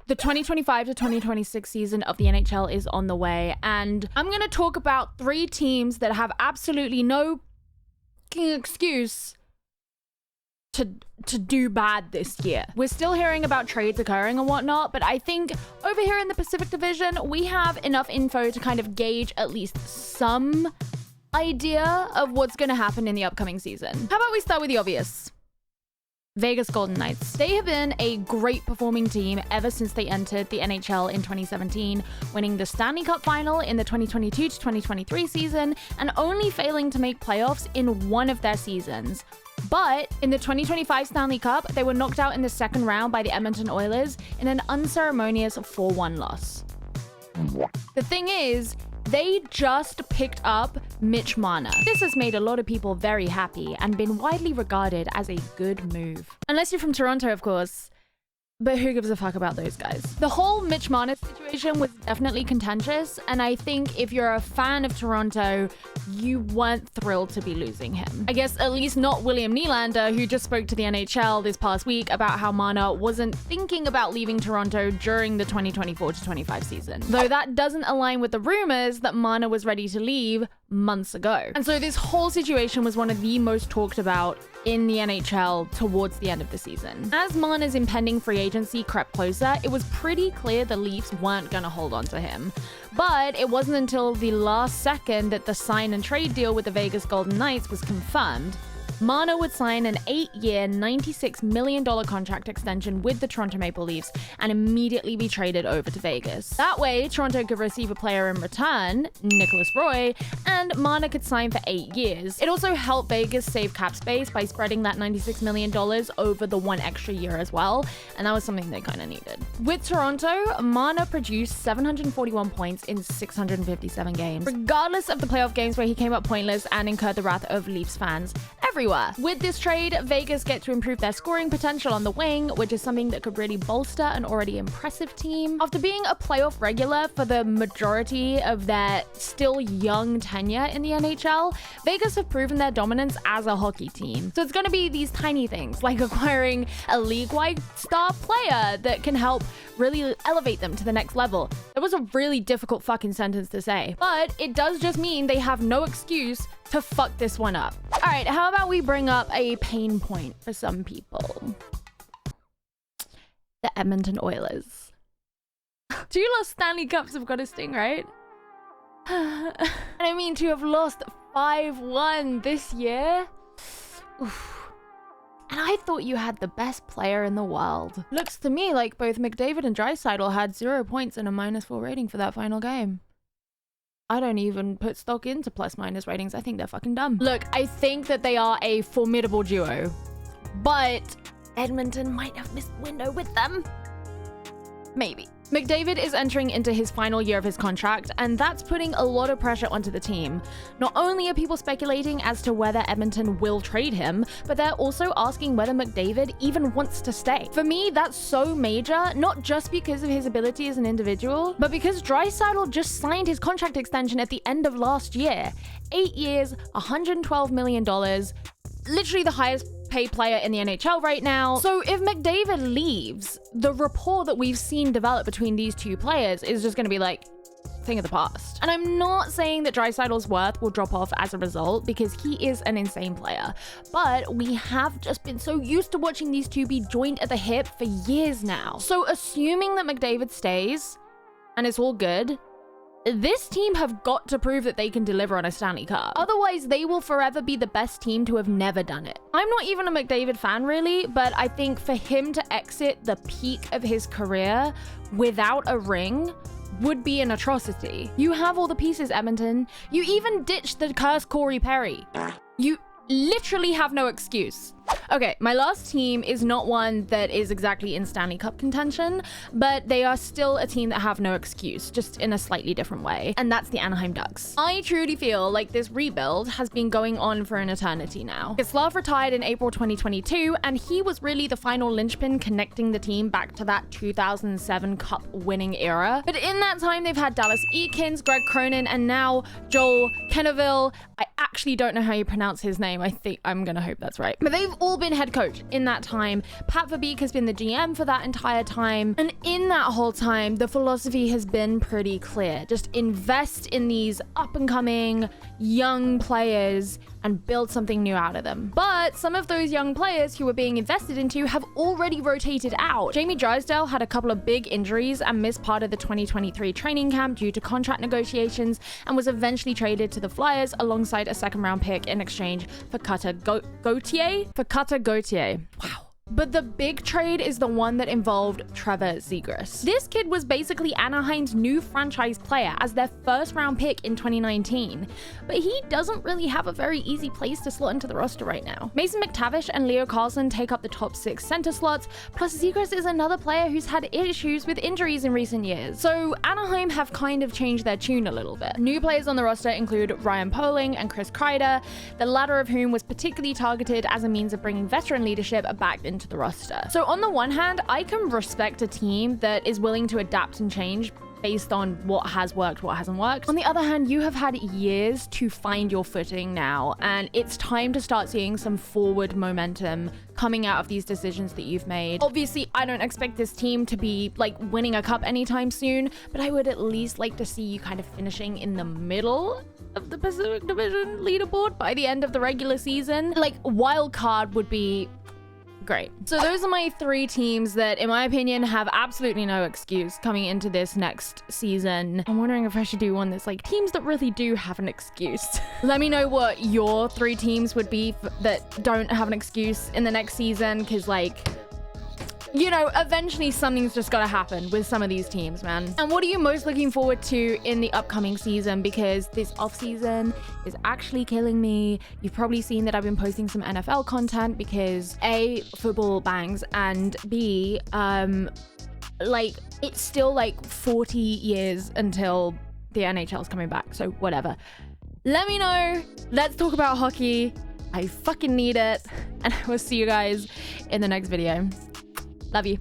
The 2025 to 2026 season of the NHL is on the way, and I'm going to talk about 3 teams that have absolutely no excuse to do bad this year. We're still hearing about trades occurring and whatnot, but I think over here in the Pacific Division, we have enough info to kind of gauge at least some idea of what's going to happen in the upcoming season. How about we start with the obvious? Vegas Golden Knights. They have been a great performing team ever since they entered the NHL in 2017, winning the Stanley Cup final in the 2022 to 2023 season and only failing to make playoffs in one of their seasons. But in the 2025 Stanley Cup, they were knocked out in the second round by the Edmonton Oilers in an unceremonious 4-1 loss. The thing is, they just picked up Mitch Marner. This has made a lot of people very happy and been widely regarded as a good move. Unless you're from Toronto, of course. But who gives a fuck about those guys? The whole Mitch Marner situation was definitely contentious, and I think if you're a fan of Toronto, you weren't thrilled to be losing him. I guess at least not William Nylander, who just spoke to the NHL this past week about how Marner wasn't thinking about leaving Toronto during the 2024 to 25 season. Though that doesn't align with the rumors that Marner was ready to leave months ago. And so this whole situation was one of the most talked about in the NHL towards the end of the season. As Marner's impending free agency crept closer, it was pretty clear the Leafs weren't going to hold on to him. But it wasn't until the last second that the sign and trade deal with the Vegas Golden Knights was confirmed. Marner would sign an 8-year, $96 million contract extension with the Toronto Maple Leafs and immediately be traded over to Vegas. That way, Toronto could receive a player in return, Nicholas Roy, and Marner could sign for 8 years. It also helped Vegas save cap space by spreading that $96 million over the 1 extra year as well, and that was something they kind of needed. With Toronto, Marner produced 741 points in 657 games, regardless of the playoff games where he came up pointless and incurred the wrath of Leafs fans everywhere. With this trade, Vegas get to improve their scoring potential on the wing, which is something that could really bolster an already impressive team. After being a playoff regular for the majority of their still young tenure in the NHL, Vegas have proven their dominance as a hockey team. So it's going to be these tiny things, like acquiring a league-wide star player that can help really elevate them to the next level. It was a really difficult fucking sentence to say, but it does just mean they have no excuse to fuck this one up. All right, how about we bring up a pain point for some people? The Edmonton Oilers. 2 lost Stanley Cups have got a sting, right? And I mean, to have lost 5-1 this year? Oof. And I thought you had the best player in the world. Looks to me like both McDavid and Draisaitl had 0 points and a -4 rating for that final game. I don't even put stock into plus-minus ratings. I think they're fucking dumb. Look, I think that they are a formidable duo, but Edmonton might have missed the window with them. Maybe. McDavid is entering into his final year of his contract, and that's putting a lot of pressure onto the team. Not only are people speculating as to whether Edmonton will trade him, but they're also asking whether McDavid even wants to stay. For me, that's so major, not just because of his ability as an individual, but because Draisaitl just signed his contract extension at the end of last year. 8 years, $112 million, literally the highest paid player in the NHL right now. So if McDavid leaves, the rapport that we've seen develop between these two players is just going to be like thing of the past. And I'm not saying that Draisaitl's worth will drop off as a result, because he is an insane player, but we have just been so used to watching these two be joined at the hip for years now. So assuming that McDavid stays and it's all good, this team have got to prove that they can deliver on a Stanley Cup. Otherwise, they will forever be the best team to have never done it. I'm not even a McDavid fan really, but I think for him to exit the peak of his career without a ring would be an atrocity. You have all the pieces, Edmonton. You even ditched the cursed Corey Perry. You literally have no excuse. Okay, my last team is not one that is exactly in Stanley Cup contention, but they are still a team that have no excuse, just in a slightly different way, and that's the Anaheim Ducks. I truly feel like this rebuild has been going on for an eternity now. Slav retired in April 2022, and he was really the final linchpin connecting the team back to that 2007 Cup winning era. But in that time, they've had Dallas Eakins, Greg Cronin, and now Joel Quenneville. I actually don't know how you pronounce his name. I'm gonna hope that's right. But they've all been head coach in that time. Pat Verbeek has been the GM for that entire time. And in that whole time, the philosophy has been pretty clear. Just invest in these up and coming young players and build something new out of them. But some of those young players who were being invested into have already rotated out. Jamie Drysdale had a couple of big injuries and missed part of the 2023 training camp due to contract negotiations and was eventually traded to the Flyers alongside a second-round pick in exchange for Cutter Gauthier. Wow. But the big trade is the one that involved Trevor Zegras. This kid was basically Anaheim's new franchise player as their first round pick in 2019, but he doesn't really have a very easy place to slot into the roster right now. Mason McTavish and Leo Carlson take up the top 6 center slots, plus Zegras is another player who's had issues with injuries in recent years. So Anaheim have kind of changed their tune a little bit. New players on the roster include Ryan Poehling and Chris Kreider, the latter of whom was particularly targeted as a means of bringing veteran leadership back into the roster. So on the one hand, I can respect a team that is willing to adapt and change based on what has worked, what hasn't worked. On the other hand, you have had years to find your footing now, and it's time to start seeing some forward momentum coming out of these decisions that you've made. Obviously, I don't expect this team to be like winning a cup anytime soon, but I would at least like to see you kind of finishing in the middle of the Pacific Division leaderboard by the end of the regular season. Like, wild card would be great. So those are my 3 teams that, in my opinion, have absolutely no excuse coming into this next season. I'm wondering if I should do one that's like teams that really do have an excuse. Let me know what your 3 teams would be that don't have an excuse in the next season, because like, you know, eventually something's just got to happen with some of these teams, man. And what are you most looking forward to in the upcoming season? Because this off season is actually killing me. You've probably seen that I've been posting some NFL content because A, football bangs, and B, like, it's still like 40 years until the NHL is coming back. So whatever. Let me know. Let's talk about hockey. I fucking need it. And I will see you guys in the next video. Love you.